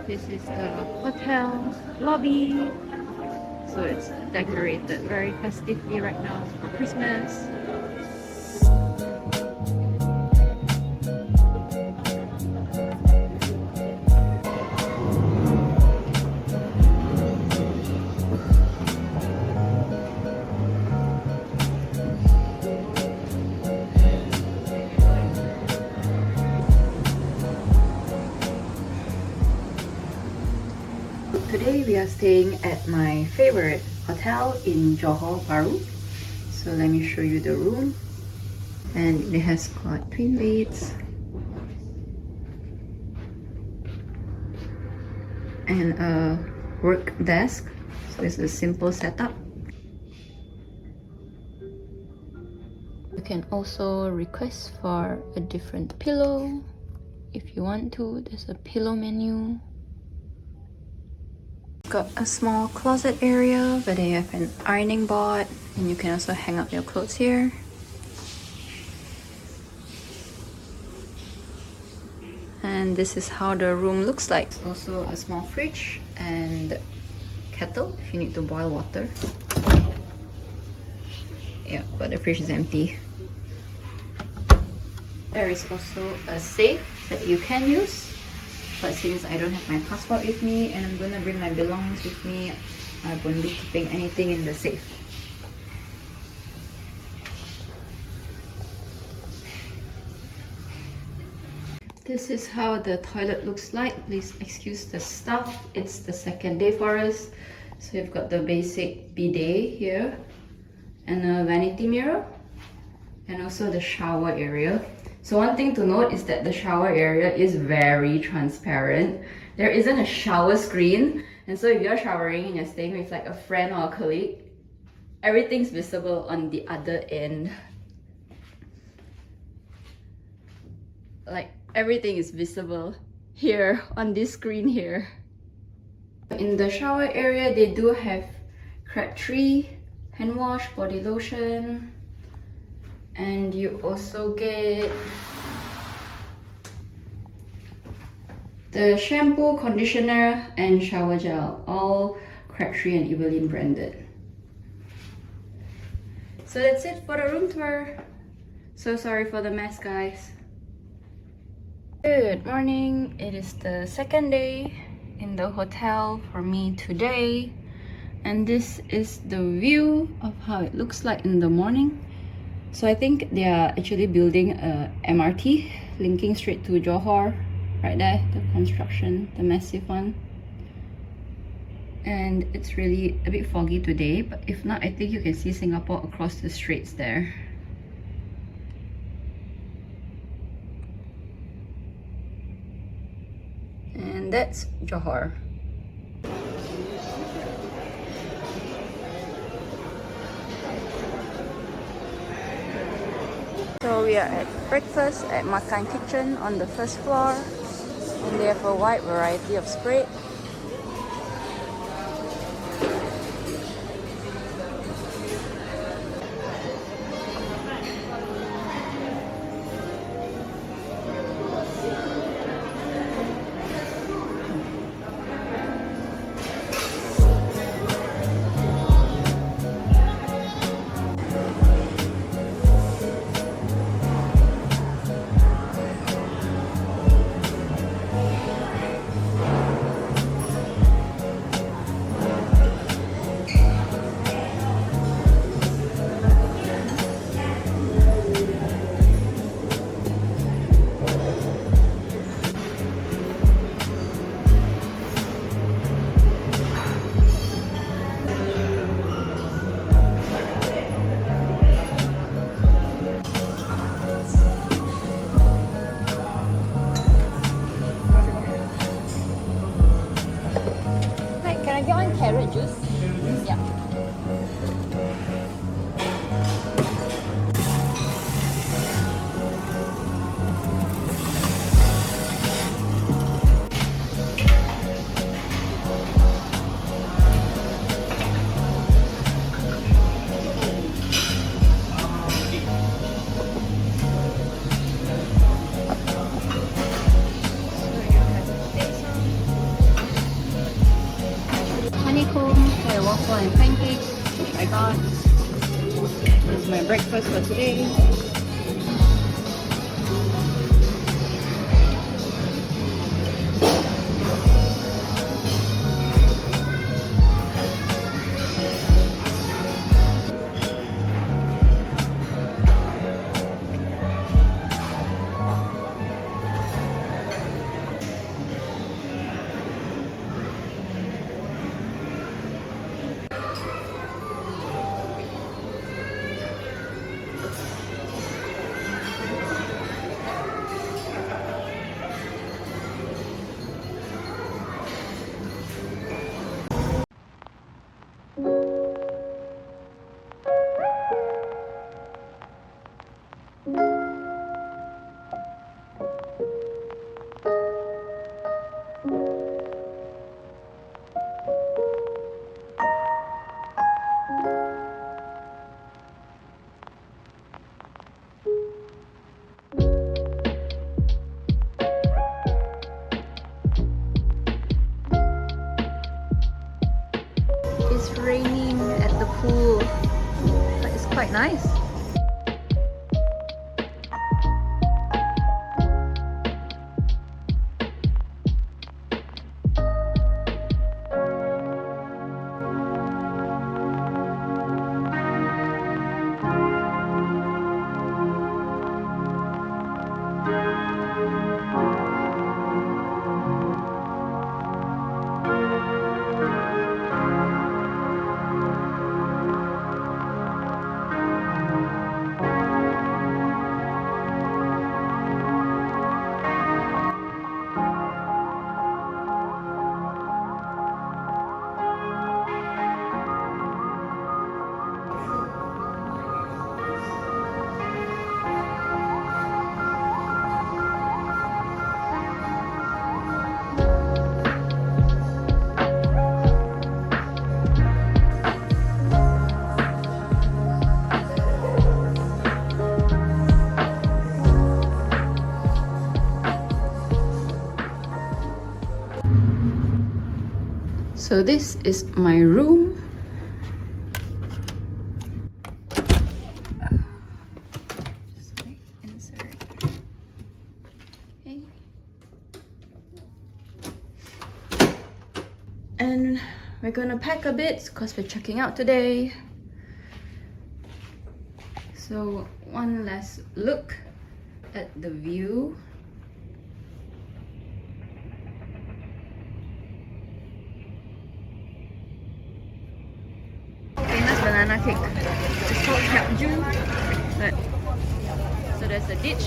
This is the hotel lobby. So it's decorated very festively right now for Christmas. Today we are staying at my favorite hotel in Johor Bahru. So let me show you the room. And it has got twin beds and a work desk. So it's a simple setup. You can also request for a different pillow if you want to. There's a pillow menu. Got a small closet area where they have an ironing board, and you can also hang up your clothes here. And this is how the room looks like. It's also a small fridge and kettle if you need to boil water. Yeah, but the fridge is empty. There is also a safe that you can use. But since I don't have my passport with me and I'm gonna bring my belongings with me, I won't be keeping anything in the safe. This is how the toilet looks like. Please excuse the stuff. It's the second day for us. So you've got the basic bidet here and a vanity mirror and also the shower area. So one thing to note is that the shower area is very transparent. There isn't a shower screen, and so if you're showering and you're staying with like a friend or a colleague, everything's visible on the other end. Like everything is visible here on this screen here. In the shower area, they do have crab-free hand wash, body lotion, and you also get the shampoo, conditioner, and shower gel, all crab-free and Evelyn branded. So that's it for the room tour. So sorry for the mess, guys. Good morning. It is the second day in the hotel for me today, and this is the view of how it looks like in the morning. So I think they are actually building a MRT linking straight to Johor, right there, the construction, the massive one. And it's really a bit foggy today, but if not, I think you can see Singapore across the straits there. And that's Johor. So we are at breakfast at Makan Kitchen on the first floor, and they have a wide variety of spread. Carrot juice? Yeah. I got. This is my breakfast for today. It's raining at the pool, but it's quite nice. So this is my room. Just like insert. Okay. And we're gonna pack a bit because we're checking out today. So one last look at the view. Famous banana cake. It's called Hiap Joo. So there's a ditch.